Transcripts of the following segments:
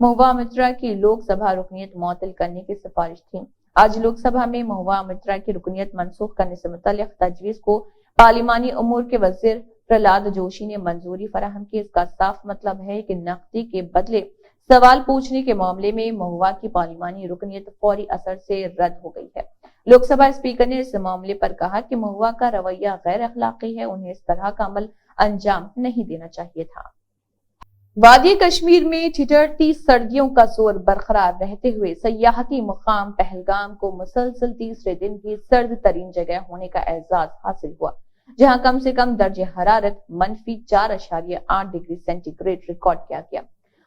مہوا مترا کی لوک سبھا رکنیت معطل کرنے کی سفارش تھی۔ آج لوک سبھا میں مہوا مترا کی رکنیت منسوخ کرنے سے متعلق تجویز کو پارلیمانی امور کے وزیر پرہلاد جوشی نے منظوری فراہم کی۔ اس کا صاف مطلب ہے کہ نقدی کے بدلے سوال پوچھنے کے معاملے میں مہوا کی پارلیمانی رکنیت فوری اثر سے رد ہو گئی ہے۔ لوک سبھا اسپیکر نے اس معاملے پر کہا کہ مہوا کا رویہ غیر اخلاقی ہے، انہیں اس طرح کا عمل انجام نہیں دینا چاہیے تھا۔ وادی کشمیر میں ٹھٹھرتی سردیوں کا زور برقرار رہتے ہوئے سیاحتی مقام پہلگام کو مسلسل تیسرے دن بھی سرد ترین جگہ ہونے کا اعزاز حاصل ہوا، جہاں کم سے کم درجہ حرارت -4.8 ڈگری سینٹی گریڈ ریکارڈ کیا گیا۔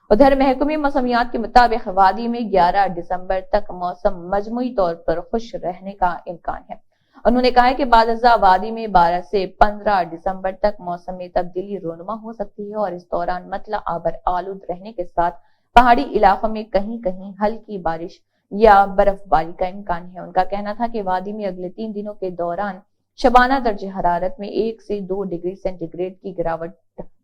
ادھر محکمہ موسمیات کے مطابق وادی میں 11 دسمبر تک موسم مجموعی طور پر خشک رہنے کا امکان ہے۔ انہوں نے کہا کہ بعد ازاں وادی میں 12 سے 15 دسمبر تک موسم میں تبدیلی رونما ہو سکتی ہے اور اس دوران مطلع آبر آلود رہنے کے ساتھ پہاڑی علاقوں میں کہیں کہیں ہلکی بارش یا برف باری کا امکان ہے۔ ان کا کہنا تھا کہ وادی میں اگلے 3 دنوں کے دوران شبانہ درجہ حرارت میں 1 سے 2 ڈگری سینٹی گریڈ کی گراوٹ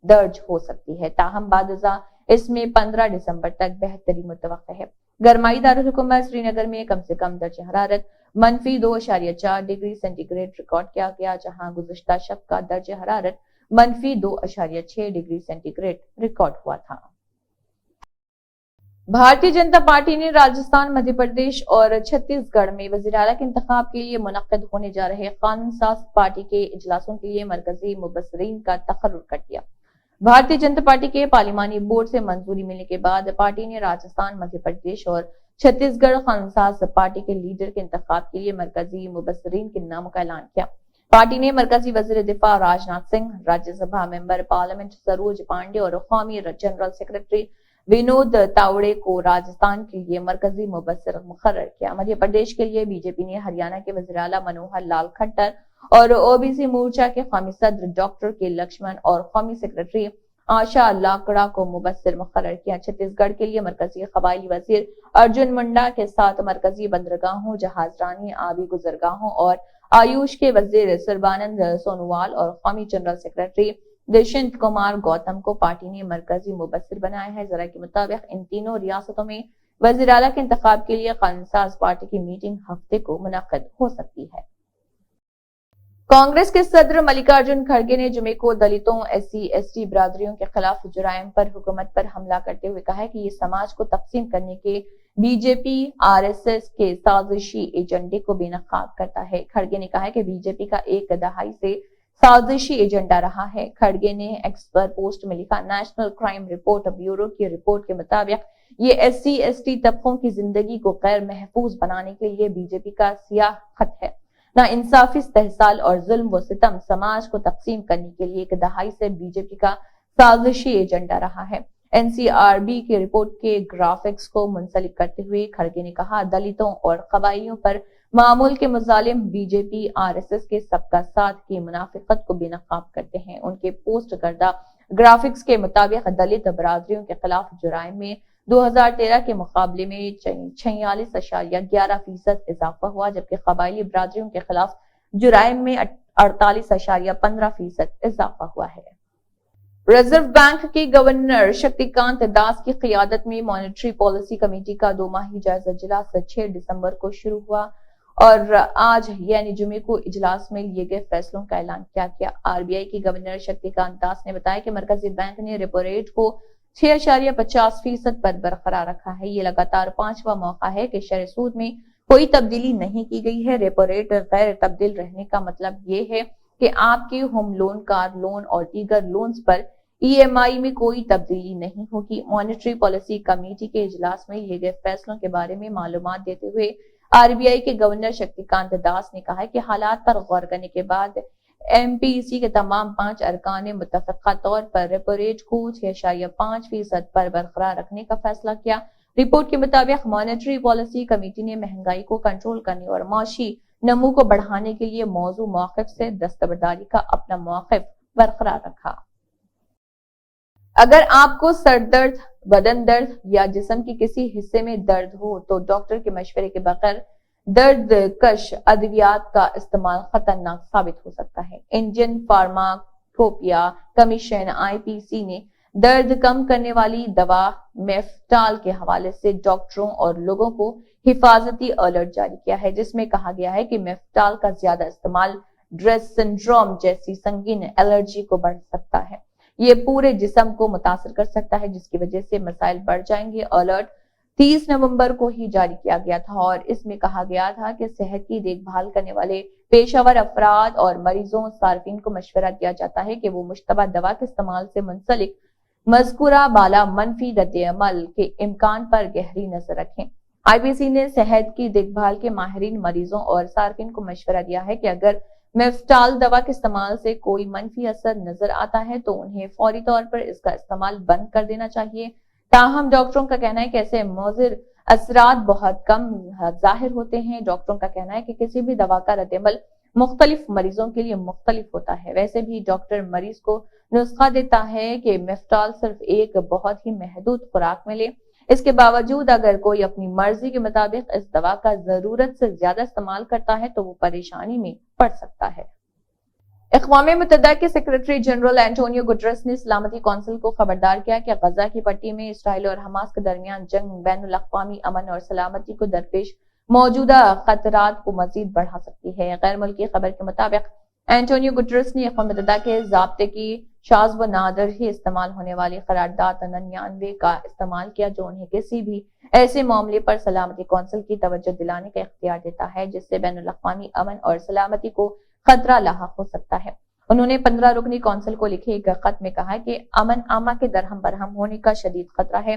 درج ہو سکتی ہے، تاہم بعد ازاں اس میں 15 دسمبر تک بہتری متوقع ہے۔ گرمائی دارالحکومت سری نگر میں کم سے کم درجہ حرارت -2.4 ڈگری سینٹی گریڈ ریکارڈ کیا گیا، جہاں گزشتہ شب کا درجہ حرارت -2.6 ڈگری سینٹی گریڈ ریکارڈ ہوا تھا۔ بھارتیہ جنتا پارٹی نے راجستھان، مدھیہ پردیش اور چھتیس گڑھ میں وزیر اعلیٰ کے انتخاب کے لیے منعقد ہونے جا رہے قانون ساز پارٹی کے اجلاسوں کے لیے مرکزی مبصرین کا تقرر کر دیا۔ بھارتیہ جنتا پارٹی کے پارلیمانی بورڈ سے منظوری ملنے کے بعد پارٹی نے راجستھان، مدھیہ پردیش اور چھتیس گڑھ قانون ساز پارٹی کے لیڈر کے انتخاب کے لیے مرکزی مبصرین کے ناموں کا اعلان کیا۔ پارٹی نے مرکزی وزیر دفاع راجناتھ سنگھ، راجیہ سبھا ممبر پارلیمنٹ سروج پانڈے اور قومی جنرل سیکرٹری ونود تاوڑے کو راجستھان کے لیے مرکزی مبصر مقرر کیا۔ مدھیہ پردیش کے لیے بی جے پی نے ہریانہ کے وزیر اعلیٰ منوہر لال کھٹر اور او بی سی مورچہ کے قومی صدر ڈاکٹر کے لکشمن اور قومی سیکرٹری آشا لاکڑا کو مبصر مقرر کیا۔ چھتیس گڑھ کے لیے مرکزی قبائلی وزیر ارجن منڈا کے ساتھ مرکزی بندرگاہوں، جہاز رانی، آبی گزرگاہوں اور آیوش کے وزیر سربانند سونووال اور قومی جنرل سیکرٹری دشنت کمار گوتم کو پارٹی نے مرکزی مبصر بنایا ہے۔ ذرائع کے مطابق ان تینوں ریاستوں میں وزیر اعلیٰ کے انتخاب کے لیے قانون ساز پارٹی کی میٹنگ ہفتے کو منعقد ہو سکتی ہے۔ کانگریس کے صدر ملکارجن کھڑگے نے جمعے کو دلتوں، SC/ST برادریوں کے خلاف جرائم پر حکومت پر حملہ کرتے ہوئے کہا کہ یہ سماج کو تقسیم کرنے کے BJP RSS کے سازشی ایجنڈے کو بے نقاب کرتا ہے۔ کھڑگے نے کہا کہ BJP کا ایک دہائی سے سازشی ایجنڈا رہا ہے۔ کھڑگے نے ایکس پر پوسٹ میں لکھا، نیشنل کرائم رپورٹ بیورو کی رپورٹ کے مطابق یہ SC/ST طبقوں کی زندگی کو غیر محفوظ بنانے کے لیے BJP کا سیاہ خط ہے۔ ناانصافی، استحصال اور ظلم و ستم سماج کو تقسیم کرنے کے لیے ایک دہائی سے BJP کا سازشی ایجنڈا رہا ہے۔ NCRB کی رپورٹ کے گرافکس کو منسلک کرتے ہوئے کھڑگے نے کہا، دلتوں اور قبائلیوں پر معمول کے مظالم BJP RSS کے سب کا ساتھ کی منافقت کو بے نقاب کرتے ہیں۔ ان کے پوسٹ کردہ گرافکس کے مطابق دلت برادریوں کے خلاف جرائم میں 2013 کے مقابلے میں 46.11% اضافہ ہوا، جبکہ قبائلی برادریوں کے خلاف جرائم میں 48.15% اضافہ ہوا ہے۔ ریزرو بینک کے گورنر شکتی کانت داس کی قیادت میں مانیٹری پالیسی کمیٹی کا 2 ماہی جائزہ اجلاس 6 دسمبر کو شروع ہوا اور آج یعنی جمعے کو اجلاس میں لیے گئے فیصلوں کا اعلان کیا گیا۔ RBI کی گورنر شکتی کانت داس نے بتایا کہ مرکزی بینک نے ریپو ریٹ کو 6.50% پر برقرار رکھا ہے۔ یہ لگاتار 5واں موقع ہے کہ شرح سود میں کوئی تبدیلی نہیں کی گئی ہے۔ ریپو ریٹ غیر تبدیل رہنے کا مطلب یہ ہے کہ آپ کے ہوم لون، کار لون اور دیگر لونز پر EMI میں کوئی تبدیلی نہیں ہوگی۔ مانیٹری پالیسی کمیٹی کے اجلاس میں لیے گئے فیصلوں کے بارے میں معلومات دیتے ہوئے RBI کے گورنر شکتی کانت داس نے کہا کہ حالات پر غور کرنے کے بعد MPC کے تمام 5 ارکان نے متفقہ طور پر ریپو ریٹ کو 6.5% پر برقرار رکھنے کا فیصلہ کیا۔ رپورٹ کے مطابق مانیٹری پالیسی کمیٹی نے مہنگائی کو کنٹرول کرنے اور معاشی نمو کو بڑھانے کے لیے موضوع موقف سے دستبرداری کا اپنا موقف برقرار رکھا۔ اگر آپ کو سر درد، بدن درد یا جسم کی کسی حصے میں درد ہو تو ڈاکٹر کے مشورے کے بغیر درد کش ادویات کا استعمال خطرناک ثابت ہو سکتا ہے۔ انڈین فارماکوپیا کمیشن IPC نے درد کم کرنے والی دوا میفٹال کے حوالے سے ڈاکٹروں اور لوگوں کو حفاظتی الرٹ جاری کیا ہے، جس میں کہا گیا ہے کہ میفٹال کا زیادہ استعمال ڈریس سنڈروم جیسی سنگین الرجی کو بڑھ سکتا ہے۔ یہ پورے جسم کو متاثر کر سکتا ہے، جس کی وجہ سے مسائل بڑھ جائیں گے۔ الرٹ 30 نومبر کو ہی جاری کیا گیا تھا اور اس میں کہا گیا تھا کہ صحت کی دیکھ بھال کرنے والے پیشہ ور افراد اور مریضوں صارفین کو مشورہ دیا جاتا ہے کہ وہ مشتبہ دوا کے استعمال سے منسلک مذکورہ بالا منفی رد عمل کے امکان پر گہری نظر رکھیں۔ آئی پی سی نے صحت کی دیکھ بھال کے ماہرین، مریضوں اور صارفین کو مشورہ دیا ہے کہ اگر میفٹال دوا کے استعمال سے کوئی منفی اثر نظر آتا ہے تو انہیں فوری طور پر اس کا استعمال بند کر دینا چاہیے۔ تاہم ڈاکٹروں کا کہنا ہے کہ ایسے مضر اثرات بہت کم ظاہر ہوتے ہیں۔ ڈاکٹروں کا کہنا ہے کہ کسی بھی دوا کا رد عمل مختلف مریضوں کے لیے مختلف ہوتا ہے۔ ویسے بھی ڈاکٹر مریض کو نسخہ دیتا ہے کہ میفٹال صرف ایک بہت ہی محدود خوراک میں لے۔ اس کے باوجود اگر کوئی اپنی مرضی کے مطابق اس دوا کا ضرورت سے زیادہ استعمال کرتا ہے تو وہ پریشانی میں پڑ سکتا ہے۔ اقوام متحدہ کے سیکرٹری جنرل اینٹونیو گٹرس نے سلامتی کونسل کو خبردار کیا کہ غزہ کی پٹی میں اسرائیل اور حماس کے درمیان جنگ بین الاقوامی امن اور سلامتی کو درپیش موجودہ خطرات کو مزید بڑھا سکتی ہے۔ غیر ملکی خبر کے مطابق اینٹونیو گٹرس نے اقوام متحدہ کے ضابطے کی شاذ و نادر ہی استعمال ہونے والی قرارداد 99 کا استعمال کیا، جو انہیں کسی بھی ایسے معاملے پر سلامتی کونسل کی توجہ دلانے کا اختیار دیتا ہے جس سے بین الاقوامی امن اور سلامتی کو خطرہ لاحق ہو سکتا ہے۔ انہوں نے 15 رکنی کونسل کو لکھے ایک خط میں کہا کہ امن عامہ کے درہم برہم ہونے کا شدید خطرہ ہے۔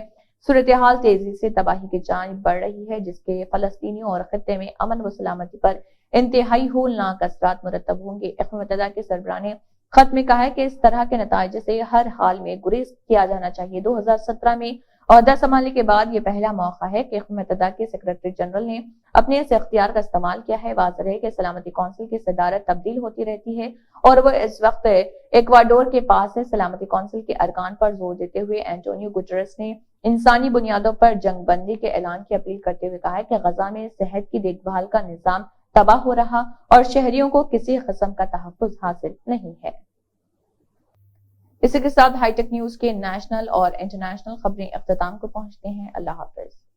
صورتحال تیزی سے تباہی کی جانب بڑھ رہی ہے، جس کے فلسطینیوں اور خطے میں امن و سلامتی پر انتہائی ہولناک اثرات مرتب ہوں گے۔ اقوام متحدہ کے سربراہ نے خط میں کہا ہے کہ اس طرح کے نتائج سے ہر حال میں گریز کیا جانا چاہیے۔ 2017 میں عہدہ سنبھالنے کے بعد یہ پہلا موقع ہے کہ اقوام متحدہ کے سیکرٹری جنرل نے اپنے اس اختیار کا استعمال کیا ہے۔ واضح ہے کہ سلامتی کونسل کی صدارت تبدیل ہوتی رہتی ہے اور وہ اس وقت ایکواڈور کے پاس ہے۔ سلامتی کونسل کے ارکان پر زور دیتے ہوئے اینٹونیو گٹرس نے انسانی بنیادوں پر جنگ بندی کے اعلان کی اپیل کرتے ہوئے کہا ہے کہ غزہ میں صحت کی دیکھ بھال کا نظام تباہ ہو رہا اور شہریوں کو کسی قسم کا تحفظ حاصل نہیں ہے۔ اسی کے ساتھ ہائی ٹیک نیوز کے نیشنل اور انٹرنیشنل خبریں اختتام کو پہنچتے ہیں۔ اللہ حافظ۔